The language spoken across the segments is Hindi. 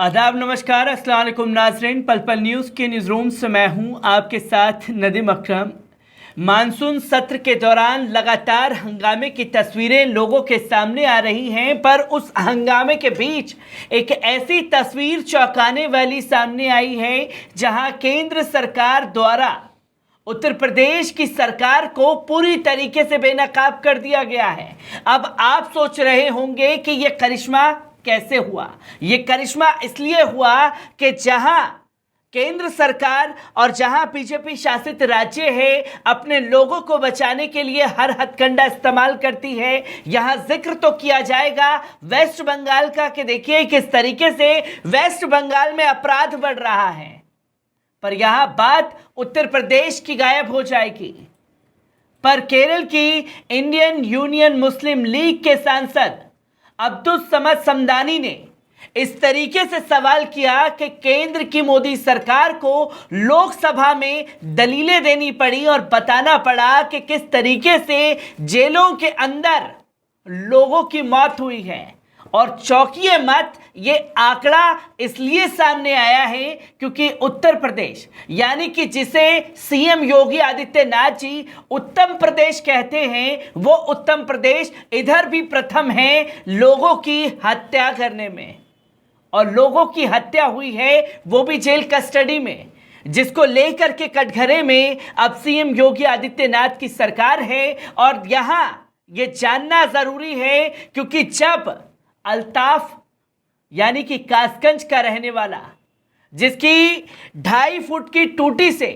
आदाब, नमस्कार, अस्सलाम वालेकुम नाज़रीन। पल पल न्यूज़ के न्यूज़ रूम से मैं हूं आपके साथ नदीम अकरम। मानसून सत्र के दौरान लगातार हंगामे की तस्वीरें लोगों के सामने आ रही हैं, पर उस हंगामे के बीच एक ऐसी तस्वीर चौंकाने वाली सामने आई है जहां केंद्र सरकार द्वारा उत्तर प्रदेश की सरकार को पूरी तरीके से बेनकाब कर दिया गया है। अब आप सोच रहे होंगे कि यह करिश्मा कैसे हुआ। यह करिश्मा इसलिए हुआ कि जहां केंद्र सरकार और जहां बीजेपी शासित राज्य है अपने लोगों को बचाने के लिए हर हथकंडा इस्तेमाल करती है। यहां जिक्र तो किया जाएगा वेस्ट बंगाल का कि देखिए किस तरीके से वेस्ट बंगाल में अपराध बढ़ रहा है, पर यहां बात उत्तर प्रदेश की गायब हो जाएगी। पर केरल की इंडियन यूनियन मुस्लिम लीग के सांसद अब्दुल समद समदानी ने इस तरीके से सवाल किया कि केंद्र की मोदी सरकार को लोकसभा में दलीलें देनी पड़ी और बताना पड़ा कि किस तरीके से जेलों के अंदर लोगों की मौत हुई है। और चौंकिए मत, ये आंकड़ा इसलिए सामने आया है क्योंकि उत्तर प्रदेश यानी कि जिसे सीएम योगी आदित्यनाथ जी उत्तम प्रदेश कहते हैं, वो उत्तम प्रदेश इधर भी प्रथम है लोगों की हत्या करने में। और लोगों की हत्या हुई है वो भी जेल कस्टडी में, जिसको लेकर के कटघरे में अब सीएम योगी आदित्यनाथ की सरकार है। और यहां ये जानना जरूरी है क्योंकि जब अल्ताफ यानी कि कासगंज का रहने वाला, जिसकी 2.5 फुट की टूटी से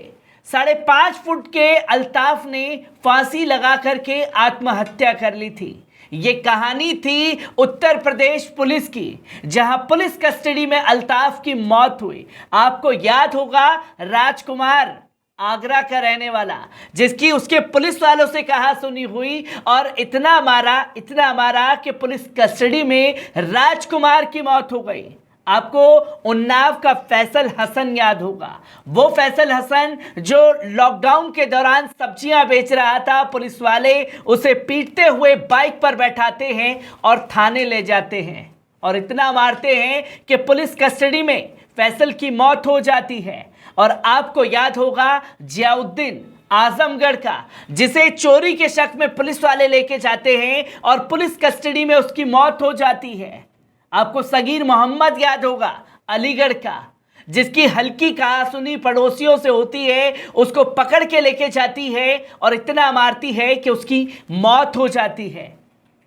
5.5 फुट के अल्ताफ ने फांसी लगा करके आत्महत्या कर ली थी। ये कहानी थी उत्तर प्रदेश पुलिस की, जहां पुलिस कस्टडी में अल्ताफ की मौत हुई। आपको याद होगा राजकुमार, आगरा का रहने वाला, जिसकी उसके पुलिस वालों से कहा सुनी हुई और इतना मारा कि पुलिस कस्टडी में राजकुमार की मौत हो गई। आपको उन्नाव का फैसल हसन याद होगा, वो फैसल हसन जो लॉकडाउन के दौरान सब्जियां बेच रहा था। पुलिस वाले उसे पीटते हुए बाइक पर बैठाते हैं और थाने ले जाते हैं और इतना मारते हैं कि पुलिस कस्टडी में फैसल की मौत हो जाती है। और आपको याद होगा जियाउद्दीन आजमगढ़ का, जिसे चोरी के शक में पुलिस वाले लेके जाते हैं और पुलिस कस्टडी में उसकी मौत हो जाती है। आपको सगीर मोहम्मद याद होगा, अलीगढ़ का, जिसकी हल्की कहासुनी पड़ोसियों से होती है, उसको पकड़ के लेके जाती है और इतना मारती है कि उसकी मौत हो जाती है।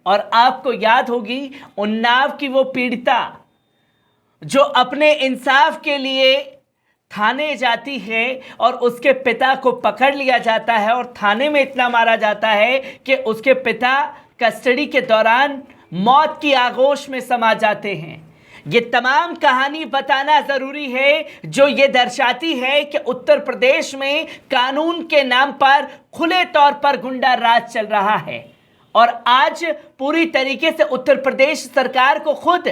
और आपको याद होगी उन्नाव की वो पीड़िता जो अपने इंसाफ के लिए थाने जाती है और उसके पिता को पकड़ लिया जाता है और थाने में इतना मारा जाता है कि उसके पिता कस्टडी के दौरान मौत की आगोश में समा जाते हैं। ये तमाम कहानी बताना ज़रूरी है जो ये दर्शाती है कि उत्तर प्रदेश में कानून के नाम पर खुले तौर पर गुंडा राज चल रहा है। और आज पूरी तरीके से उत्तर प्रदेश सरकार को खुद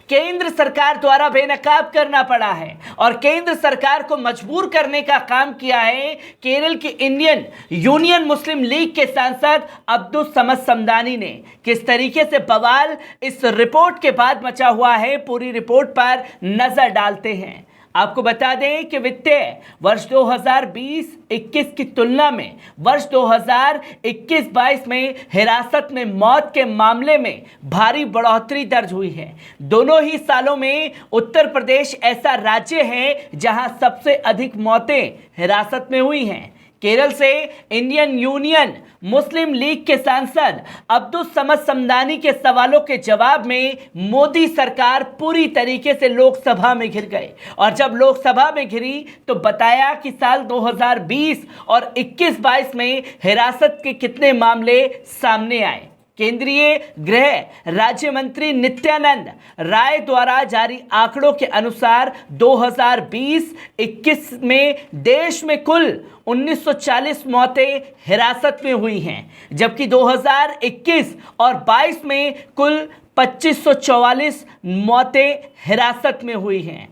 केंद्र सरकार द्वारा बेनकाब करना पड़ा है और केंद्र सरकार को मजबूर करने का काम किया है केरल की इंडियन यूनियन मुस्लिम लीग के सांसद अब्दुल समद समदानी ने। किस तरीके से बवाल इस रिपोर्ट के बाद मचा हुआ है, पूरी रिपोर्ट पर नजर डालते हैं। आपको बता दें कि वित्तीय वर्ष 2020-21 की तुलना में वर्ष 2021-22 में हिरासत में मौत के मामले में भारी बढ़ोतरी दर्ज हुई है। दोनों ही सालों में उत्तर प्रदेश ऐसा राज्य है जहां सबसे अधिक मौतें हिरासत में हुई हैं। केरल से इंडियन यूनियन मुस्लिम लीग के सांसद अब्दुल समद समदानी के सवालों के जवाब में मोदी सरकार पूरी तरीके से लोकसभा में घिर गए। और जब लोकसभा में घिरी तो बताया कि साल 2020 और 21-22 में हिरासत के कितने मामले सामने आए। केंद्रीय गृह राज्य मंत्री नित्यानंद राय द्वारा जारी आंकड़ों के अनुसार 2020-21 में देश में कुल 1940 मौतें हिरासत में हुई हैं, जबकि 2021 और 22 में कुल 2544 मौतें हिरासत में हुई हैं।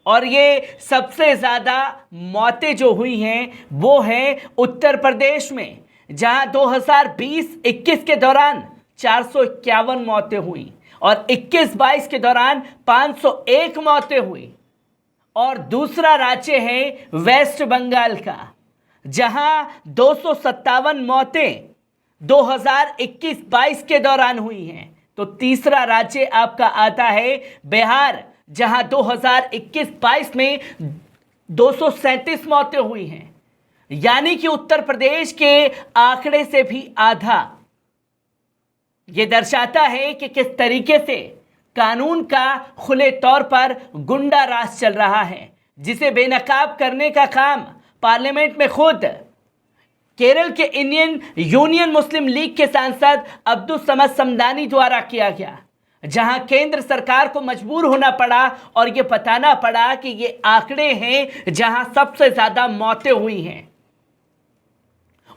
और ये सबसे ज़्यादा मौतें जो हुई हैं वो हैं उत्तर प्रदेश में, जहां 2020-21 के दौरान 451 मौतें हुई और 21-22 के दौरान 501 मौतें हुई। और दूसरा राज्य है वेस्ट बंगाल का, जहां 257 मौतें 2021-22 के दौरान हुई हैं। तो तीसरा राज्य आपका आता है बिहार, जहां 2021-22 में 237 मौतें हुई हैं, यानी कि उत्तर प्रदेश के आंकड़े से भी आधा। यह दर्शाता है कि किस तरीके से कानून का खुले तौर पर गुंडा राज चल रहा है, जिसे बेनकाब करने का काम पार्लियामेंट में खुद केरल के इंडियन यूनियन मुस्लिम लीग के सांसद अब्दुल समद समदानी द्वारा किया गया, जहां केंद्र सरकार को मजबूर होना पड़ा और यह बताना पड़ा कि ये आंकड़े हैं जहां सबसे ज्यादा मौतें हुई हैं।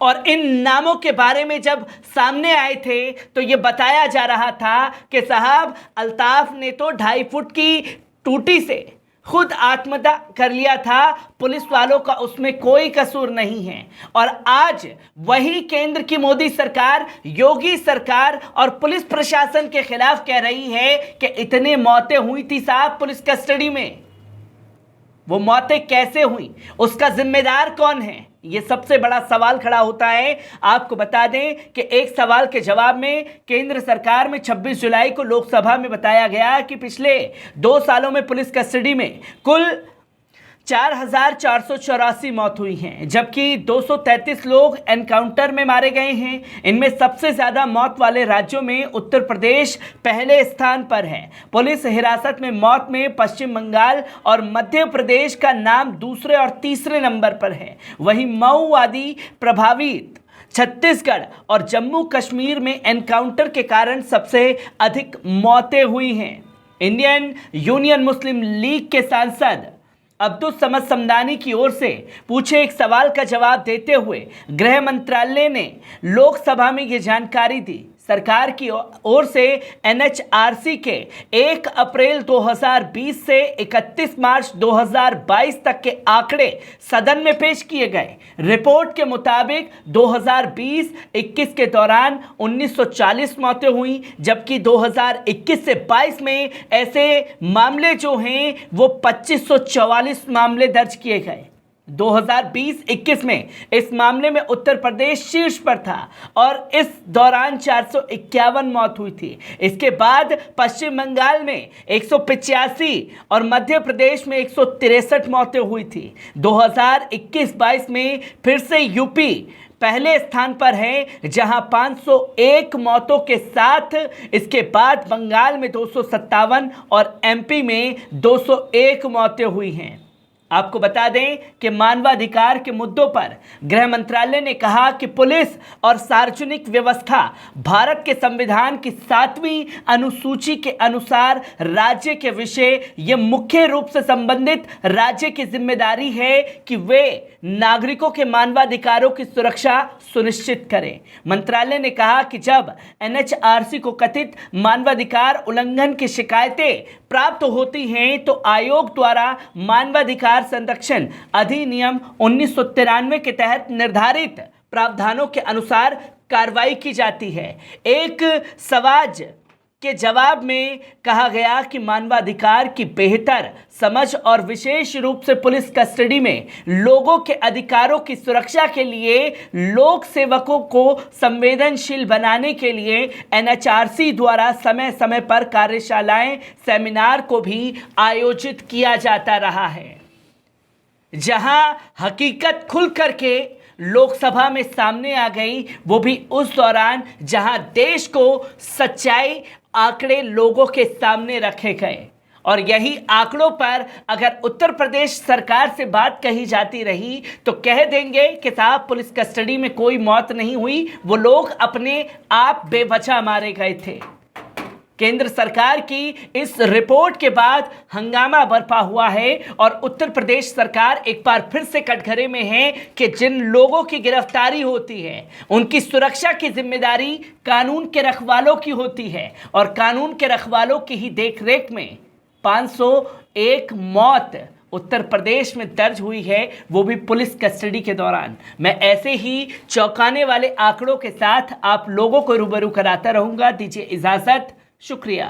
और इन नामों के बारे में जब सामने आए थे तो यह बताया जा रहा था कि साहब अल्ताफ ने तो 2.5 फुट की टूटी से खुद आत्महत्या कर लिया था, पुलिस वालों का उसमें कोई कसूर नहीं है। और आज वही केंद्र की मोदी सरकार, योगी सरकार और पुलिस प्रशासन के खिलाफ कह रही है कि इतने मौतें हुई थी साहब पुलिस कस्टडी में। वो मौतें कैसे हुई, उसका जिम्मेदार कौन है, ये सबसे बड़ा सवाल खड़ा होता है। आपको बता दें कि एक सवाल के जवाब में केंद्र सरकार में 26 जुलाई को लोकसभा में बताया गया कि पिछले 2 सालों में पुलिस कस्टडी में कुल 4,484 मौत हुई हैं, जबकि 233 लोग एनकाउंटर में मारे गए हैं। इनमें सबसे ज़्यादा मौत वाले राज्यों में उत्तर प्रदेश पहले स्थान पर है। पुलिस हिरासत में मौत में पश्चिम बंगाल और मध्य प्रदेश का नाम दूसरे और तीसरे नंबर पर है। वहीं माओवादी प्रभावित छत्तीसगढ़ और जम्मू कश्मीर में एनकाउंटर के कारण सबसे अधिक मौतें हुई हैं। इंडियन यूनियन मुस्लिम लीग के सांसद अब्दुल समद समदानी की ओर से पूछे एक सवाल का जवाब देते हुए गृह मंत्रालय ने लोकसभा में ये जानकारी दी। सरकार की ओर से एनएचआरसी के 1 अप्रैल 2020 से 31 मार्च 2022 तक के आंकड़े सदन में पेश किए गए। रिपोर्ट के मुताबिक 2020-21 के दौरान 1940 मौतें हुई, जबकि 2021 से 22 में ऐसे मामले जो हैं वो 2544 मामले दर्ज किए गए। 2020-21 में इस मामले में उत्तर प्रदेश शीर्ष पर था और इस दौरान 451 मौत हुई थी। इसके बाद पश्चिम बंगाल में 185 और मध्य प्रदेश में 163 मौतें हुई थी। 2021-22 में फिर से यूपी पहले स्थान पर है, जहां 501 मौतों के साथ इसके बाद बंगाल में 257 और एमपी में 201 मौतें हुई हैं। आपको बता दें कि मानवाधिकार के मुद्दों पर गृह मंत्रालय ने कहा कि पुलिस और सार्वजनिक व्यवस्था भारत के संविधान की 7वीं अनुसूची के अनुसार राज्य के विषय ये मुख्य रूप से संबंधित राज्य की जिम्मेदारी है कि वे नागरिकों के मानवाधिकारों की सुरक्षा सुनिश्चित करें। मंत्रालय ने कहा कि जब एनएचआरसी को कथित मानवाधिकार उल्लंघन की शिकायतें प्राप्त होती हैं तो आयोग द्वारा मानवाधिकार संरक्षण अधिनियम 1993 के तहत निर्धारित प्रावधानों के अनुसार कार्रवाई की जाती है। एक सवाल के जवाब में कहा गया कि मानवाधिकार की बेहतर समझ और विशेष रूप से पुलिस कस्टडी में लोगों के अधिकारों की सुरक्षा के लिए लोक सेवकों को संवेदनशील बनाने के लिए एनएचआरसी द्वारा समय समय पर कार्यशालाएं, सेमिनार को भी आयोजित किया जाता रहा है, जहां हकीकत खुल करके लोकसभा में सामने आ गई, वो भी उस दौरान जहां देश को सच्चाई आंकड़े लोगों के सामने रखे गए। और यही आंकड़ों पर अगर उत्तर प्रदेश सरकार से बात कही जाती रही तो कह देंगे कि साहब पुलिस कस्टडी में कोई मौत नहीं हुई, वो लोग अपने आप बेवजह मारे गए थे। केंद्र सरकार की इस रिपोर्ट के बाद हंगामा बरपा हुआ है और उत्तर प्रदेश सरकार एक बार फिर से कटघरे में है कि जिन लोगों की गिरफ्तारी होती है उनकी सुरक्षा की जिम्मेदारी कानून के रखवालों की होती है, और कानून के रखवालों की ही देखरेख में 501 मौत उत्तर प्रदेश में दर्ज हुई है, वो भी पुलिस कस्टडी के दौरान। मैं ऐसे ही चौंकाने वाले आंकड़ों के साथ आप लोगों को रूबरू कराता रहूंगा। दीजिए इजाजत, शुक्रिया।